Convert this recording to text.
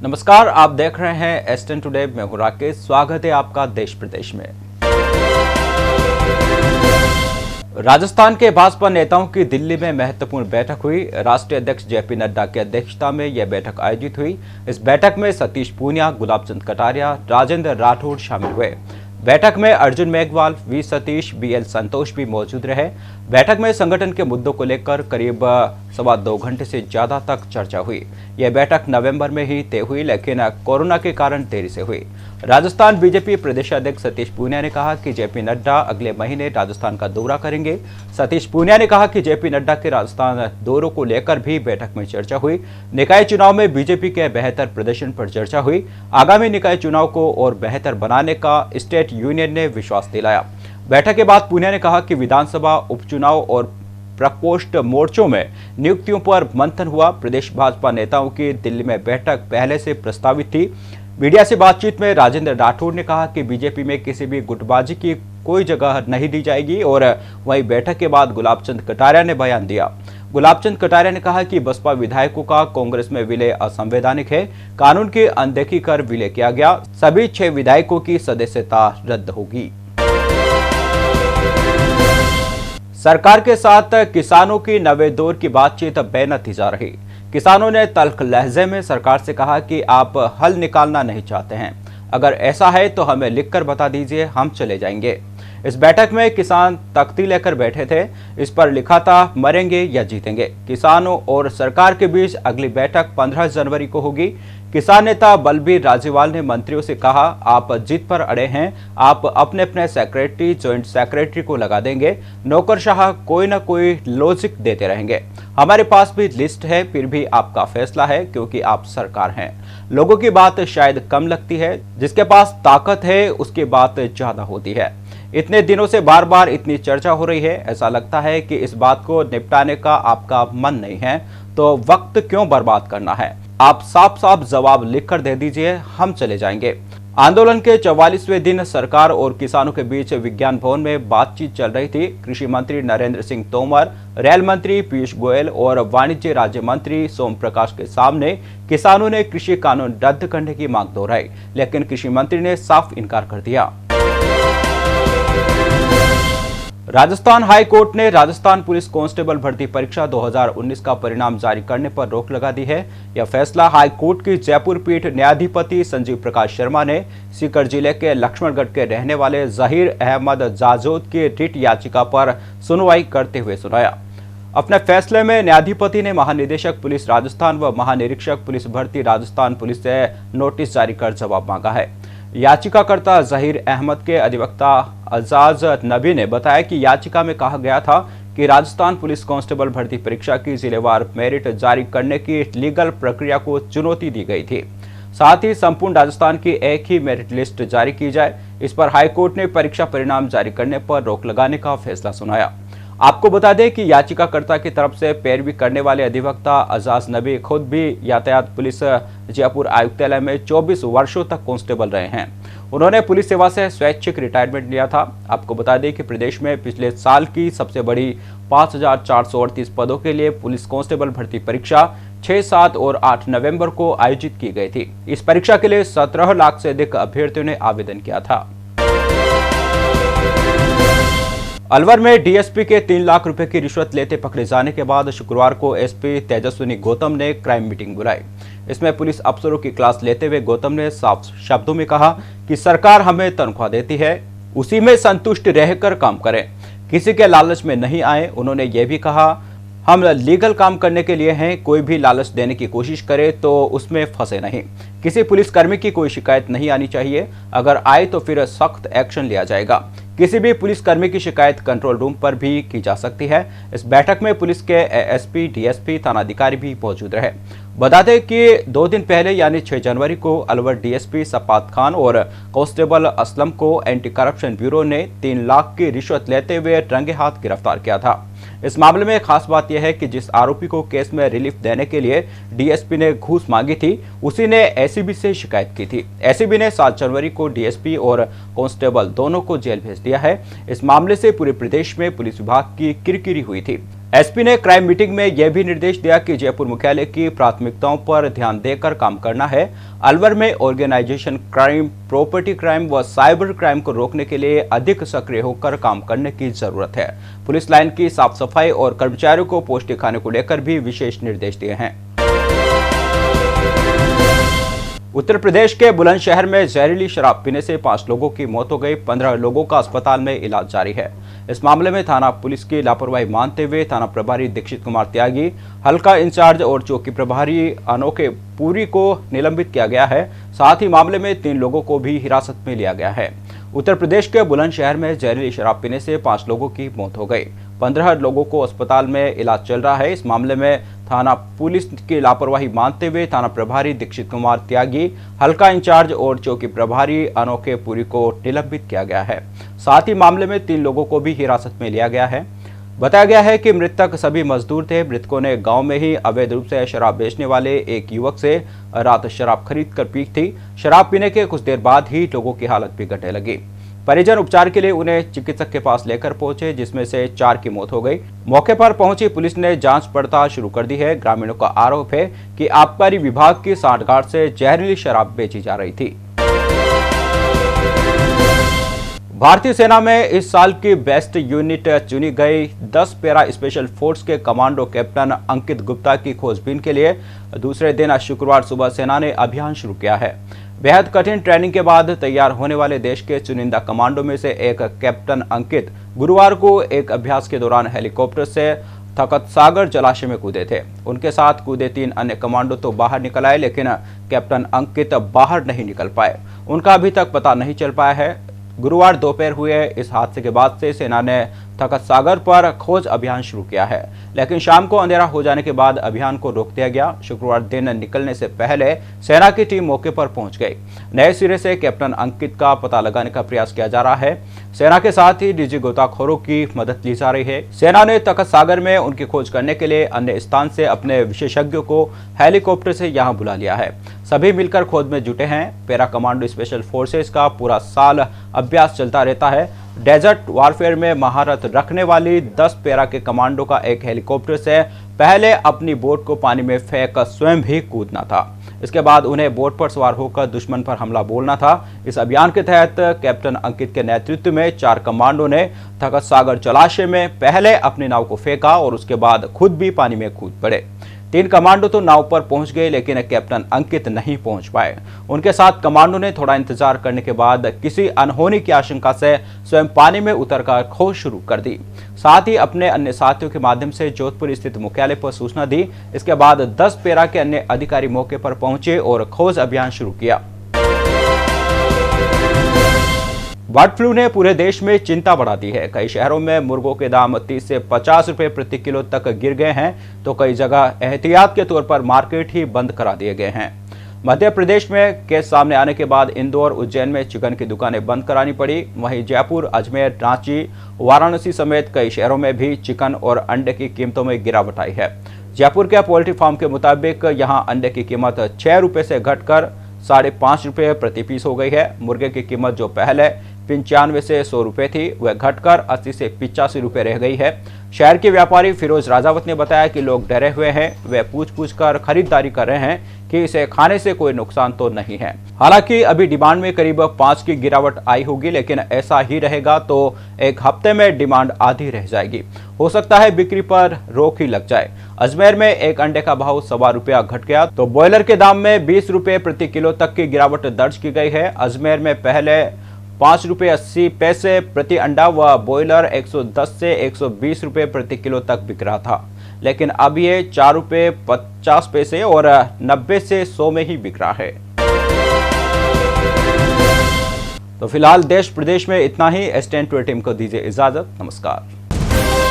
नमस्कार, आप देख रहे हैं एस10 टुडे। मैं हूं राकेश। स्वागत है आपका देश प्रदेश में। राजस्थान के भाजपा नेताओं की दिल्ली में महत्वपूर्ण बैठक हुई। राष्ट्रीय अध्यक्ष जेपी नड्डा की अध्यक्षता में यह बैठक आयोजित हुई। इस बैठक में सतीश पूनिया, गुलाबचंद कटारिया, राजेंद्र राठौड़ शामिल हुए। बैठक में अर्जुन मेघवाल, वी सतीश, बीएल संतोष भी मौजूद रहे। बैठक में संगठन के मुद्दों को लेकर करीब 2.25 घंटे से ज्यादा तक चर्चा हुई। यह बैठक नवंबर में ही तय हुई, लेकिन कोरोना के कारण देरी से हुई। राजस्थान बीजेपी प्रदेशाध्यक्ष सतीश पूनिया ने कहा कि जेपी नड्डा अगले महीने राजस्थान का दौरा करेंगे। सतीश पूनिया ने कहा कि जेपी नड्डा के राजस्थान दौरों को लेकर भी बैठक में चर्चा हुई। निकाय चुनाव में बीजेपी के बेहतर प्रदर्शन पर चर्चा हुई। आगामी निकाय चुनाव को और बेहतर बनाने का स्टेट यूनियन ने विश्वास दिलाया। बैठक के बाद पूनिया ने कहा कि विधानसभा उपचुनाव और प्रकोष्ठ मोर्चों में नियुक्तियों पर मंथन हुआ। प्रदेश भाजपा नेताओं की दिल्ली में बैठक पहले से प्रस्तावित थी। मीडिया से बातचीत में राजेंद्र राठौड़ ने कहा कि बीजेपी में किसी भी गुटबाजी की कोई जगह नहीं दी जाएगी। और वहीं बैठक के बाद गुलाबचंद कटारिया ने बयान दिया। गुलाबचंद कटारिया ने कहा कि बसपा विधायकों का कांग्रेस में विलय असंवैधानिक है। कानून की अनदेखी कर विलय किया गया। सभी 6 विधायकों की सदस्यता रद्द होगी। सरकार के साथ किसानों की नवे दौर की बातचीत बेनतीजा रही। किसानों ने तल्ख लहजे में सरकार से कहा कि आप हल निकालना नहीं चाहते हैं। अगर ऐसा है तो हमें लिखकर बता दीजिए, हम चले जाएंगे। इस बैठक में किसान तख्ती लेकर बैठे थे। इस पर लिखा था, मरेंगे या जीतेंगे। किसानों और सरकार के बीच अगली बैठक 15 जनवरी को होगी। किसान नेता बलबीर राजीवाल ने मंत्रियों से कहा, आप जिद पर अड़े हैं, आप अपने अपने सेक्रेटरी, ज्वाइंट सेक्रेटरी को लगा देंगे। नौकरशाह कोई ना कोई लॉजिक देते रहेंगे। हमारे पास भी लिस्ट है, फिर भी आपका फैसला है, क्योंकि आप सरकार हैं। लोगों की बात शायद कम लगती है, जिसके पास ताकत है उसकी बात ज्यादा होती है। इतने दिनों से बार बार इतनी चर्चा हो रही है, ऐसा लगता है कि इस बात को निपटाने का आपका मन नहीं है, तो वक्त क्यों बर्बाद करना है। आप साफ साफ जवाब लिखकर दे दीजिए, हम चले जाएंगे। आंदोलन के 44वें दिन सरकार और किसानों के बीच विज्ञान भवन में बातचीत चल रही थी। कृषि मंत्री नरेंद्र सिंह तोमर, रेल मंत्री पीयूष गोयल और वाणिज्य राज्य मंत्री सोम प्रकाश के सामने किसानों ने कृषि कानून रद्द करने की मांग दोहराई, लेकिन कृषि मंत्री ने साफ इनकार कर दिया। राजस्थान हाई कोर्ट ने राजस्थान पुलिस कांस्टेबल भर्ती परीक्षा 2019 का परिणाम जारी करने पर रोक लगा दी है। यह फैसला हाई कोर्ट की जयपुर पीठ न्यायाधिपति संजीव प्रकाश शर्मा ने सीकर जिले के लक्ष्मणगढ़ के रहने वाले जहीर अहमद जाजोद की रिट याचिका पर सुनवाई करते हुए सुनाया। अपने फैसले में न्यायाधिपति ने महानिदेशक पुलिस राजस्थान व महानिरीक्षक पुलिस भर्ती राजस्थान पुलिस से नोटिस जारी कर जवाब मांगा है। याचिकाकर्ता जहीर अहमद के अधिवक्ता अजाज नबी ने बताया कि याचिका में कहा गया था कि राजस्थान पुलिस कांस्टेबल भर्ती परीक्षा की जिलेवार मेरिट जारी करने की लीगल प्रक्रिया को चुनौती दी गई थी। साथ ही संपूर्ण राजस्थान की एक ही मेरिट लिस्ट जारी की जाए। इस पर हाईकोर्ट ने परीक्षा परिणाम जारी करने पर रोक लगाने का फैसला सुनाया। आपको बता दें कि याचिकाकर्ता की तरफ से पैरवी करने वाले अधिवक्ता अजाज नबी खुद भी यातायात पुलिस जयपुर आयुक्तालय में 24 वर्षों तक कांस्टेबल रहे हैं। उन्होंने पुलिस सेवा से स्वैच्छिक रिटायरमेंट लिया था। आपको बता दें कि प्रदेश में पिछले साल की सबसे बड़ी 5438 पदों के लिए पुलिस कांस्टेबल भर्ती परीक्षा 6, 7 और 8 नवंबर को आयोजित की गई थी। इस परीक्षा के लिए 17 लाख से अधिक अभ्यर्थियों ने आवेदन किया था। अलवर में डीएसपी के 3 लाख रुपए की रिश्वत लेते पकड़े जाने के बाद शुक्रवार को एसपी तेजस्विनी गौतम ने क्राइम मीटिंग बुलाई। इसमें पुलिस अफसरों की क्लास लेते हुए गौतम ने साफ शब्दों में कहा कि सरकार हमें तनख्वाह देती है, उसी में संतुष्ट रहकर काम करें, किसी के लालच में नहीं आए। उन्होंने ये भी कहा, हम लीगल काम करने के लिए हैं, कोई भी लालच देने की कोशिश करे तो उसमें फंसे नहीं। किसी पुलिसकर्मी की कोई शिकायत नहीं आनी चाहिए, अगर आए तो फिर सख्त एक्शन लिया जाएगा। किसी भी पुलिसकर्मी की शिकायत कंट्रोल रूम पर भी की जा सकती है। इस बैठक में पुलिस के एएसपी, डीएसपी, थानाधिकारी भी मौजूद रहे। बता दें कि 2 दिन पहले यानी 6 जनवरी को अलवर डीएसपी सपात खान और कांस्टेबल असलम को एंटी करप्शन ब्यूरो ने 3 लाख की रिश्वत लेते हुए रंगे हाथ गिरफ्तार किया था। इस मामले में खास बात यह है कि जिस आरोपी को केस में रिलीफ देने के लिए डीएसपी ने घूस मांगी थी, उसी ने एसीबी से शिकायत की थी। एसीबी ने 7 जनवरी को डीएसपी और कांस्टेबल दोनों को जेल भेज दिया है। इस मामले से पूरे प्रदेश में पुलिस विभाग की किरकिरी हुई थी। एसपी ने क्राइम मीटिंग में यह भी निर्देश दिया कि जयपुर मुख्यालय की प्राथमिकताओं पर ध्यान देकर काम करना है। अलवर में ऑर्गेनाइजेशन क्राइम, प्रॉपर्टी क्राइम व साइबर क्राइम को रोकने के लिए अधिक सक्रिय होकर काम करने की जरूरत है। पुलिस लाइन की साफ सफाई और कर्मचारियों को पौष्टिक खाने को लेकर भी विशेष निर्देश दिए हैं। उत्तर प्रदेश के बुलंदशहर में जहरीली शराब पीने से 5 लोगों की मौत हो गई। 15 लोगों का अस्पताल में इलाज जारी है। इस मामले में थाना पुलिस की लापरवाही मानते हुए थाना प्रभारी दीक्षित कुमार त्यागी, हल्का इंचार्ज और चौकी प्रभारी अनोखे पुरी को निलंबित किया गया है। साथ ही मामले में 3 लोगों को भी हिरासत में लिया गया है। उत्तर प्रदेश के बुलंदशहर में जहरीली शराब पीने से 5 लोगों की मौत हो गई। 15 लोगों को अस्पताल में इलाज चल रहा है। इस मामले में थाना पुलिस की लापरवाही मानते हुए थाना प्रभारी दीक्षित कुमार त्यागी, हल्का इंचार्ज और चौकी प्रभारी अनोखे पुरी को निलंबित किया गया है। साथ ही मामले में 3 लोगों को भी हिरासत में लिया गया है। बताया गया है कि मृतक सभी मजदूर थे। मृतकों ने गांव में ही अवैध रूप से शराब बेचने वाले एक युवक से रात शराब खरीद कर पी थी। शराब पीने के कुछ देर बाद ही लोगों की हालत बिगड़ने लगी। परिजन उपचार के लिए उन्हें चिकित्सक के पास लेकर पहुंचे, जिसमें से 4 की मौत हो गई। मौके पर पहुंची पुलिस ने जांच पड़ताल शुरू कर दी है। ग्रामीणों का आरोप है कि आबकारी विभाग की सांठगांठ से जहरीली शराब बेची जा रही थी। भारतीय सेना में इस साल की बेस्ट यूनिट चुनी गई। 10 पैरा स्पेशल फोर्स के कमांडो कैप्टन अंकित गुप्ता की खोजबीन के लिए दूसरे दिन शुक्रवार सुबह सेना ने अभियान शुरू किया है। बेहद कठिन ट्रेनिंग के बाद तैयार होने वाले देश के चुनिंदा कमांडो में से एक कैप्टन अंकित गुरुवार को एक अभ्यास के दौरान हेलीकॉप्टर से तखत सागर जलाशय में कूदे थे। उनके साथ कूदे 3 अन्य कमांडो तो बाहर निकल आए, लेकिन कैप्टन अंकित बाहर नहीं निकल पाए। उनका अभी तक पता नहीं चल पाया है। गुरुवार दोपहर हुए इस हादसे के बाद से सेना ने तखत सागर पर खोज अभियान शुरू किया है, लेकिन शाम को अंधेरा हो जाने के बाद अभियान को रोक दिया गया। शुक्रवार दिन निकलने से पहले सेना की टीम मौके पर पहुंच गई। नए सिरे से कैप्टन अंकित का पता लगाने का प्रयास किया जा रहा है। सेना के साथ ही निजी गोताखोरों की मदद ली जा रही है। सेना ने तखत सागर में उनकी खोज करने के लिए अन्य स्थान से अपने विशेषज्ञों को हेलीकॉप्टर से यहां बुला लिया है। सभी मिलकर खोज में जुटे हैं। पैरा कमांडो स्पेशल फोर्सेस का पूरा साल अभ्यास चलता रहता है। डेजर्ट वारफेयर में महारत रखने वाली 10 पैरा के कमांडो का एक हेलीकॉप्टर से पहले अपनी बोट को पानी में फेंक स्वयं भी कूदना था। इसके बाद उन्हें बोट पर सवार होकर दुश्मन पर हमला बोलना था। इस अभियान के तहत कैप्टन अंकित के नेतृत्व में 4 कमांडो ने तखत सागर जलाशय में पहले अपनी नाव को फेंका और उसके बाद खुद भी पानी में कूद पड़े। 3 कमांडो तो नाव पर पहुंच गए, लेकिन कैप्टन अंकित नहीं पहुंच पाए। उनके साथ कमांडो ने थोड़ा इंतजार करने के बाद किसी अनहोनी की आशंका से स्वयं पानी में उतरकर खोज शुरू कर दी। साथ ही अपने अन्य साथियों के माध्यम से जोधपुर स्थित मुख्यालय पर सूचना दी। इसके बाद 10 पैरा के अन्य अधिकारी मौके पर पहुंचे और खोज अभियान शुरू किया। बर्ड फ्लू ने पूरे देश में चिंता बढ़ा दी है। कई शहरों में मुर्गों के दाम 30 से 50 रुपए प्रति किलो तक गिर गए हैं, तो कई जगह एहतियात के तौर पर मार्केट ही बंद करा दिए गए हैं। मध्य प्रदेश में केस सामने आने के बाद इंदौर, उज्जैन में चिकन की दुकानें बंद करानी पड़ी। वहीं जयपुर, अजमेर, रांची, वाराणसी समेत कई शहरों में भी चिकन और अंडे की कीमतों में गिरावट आई है। जयपुर के पोल्ट्री फार्म के मुताबिक यहाँ अंडे की कीमत 6 रुपए से घटकर 5.5 रुपए प्रति पीस हो गई है। मुर्गे की कीमत जो पहले 95 से 100 रुपए थी, वह घटकर 80 से 85 रुपए रह गई है। शहर के व्यापारी फिरोज राजावत ने बताया कि लोग डरे हुए हैं। वे पूछ कर खरीदारी कर रहे हैं कि इसे खाने से कोई नुकसान तो नहीं है। हालांकि अभी डिमांड में करीब 5 की गिरावट आई होगी, लेकिन ऐसा ही रहेगा तो एक हफ्ते में डिमांड आधी रह जाएगी। हो सकता है बिक्री पर रोक ही लग जाए। अजमेर में एक अंडे का भाव 1.25 रुपया घट गया, तो ब्रॉयलर के दाम में 20 रुपए प्रति किलो तक की गिरावट दर्ज की गई है। अजमेर में पहले 5 रुपये 80 पैसे प्रति अंडा व बॉयलर 110 से 120 रुपये प्रति किलो तक बिक रहा था, लेकिन अब ये 4 रुपये 50 पैसे और 90 से 100 में ही बिक रहा है। तो फिलहाल देश प्रदेश में इतना ही। S10 टीम को दीजिए इजाजत। नमस्कार।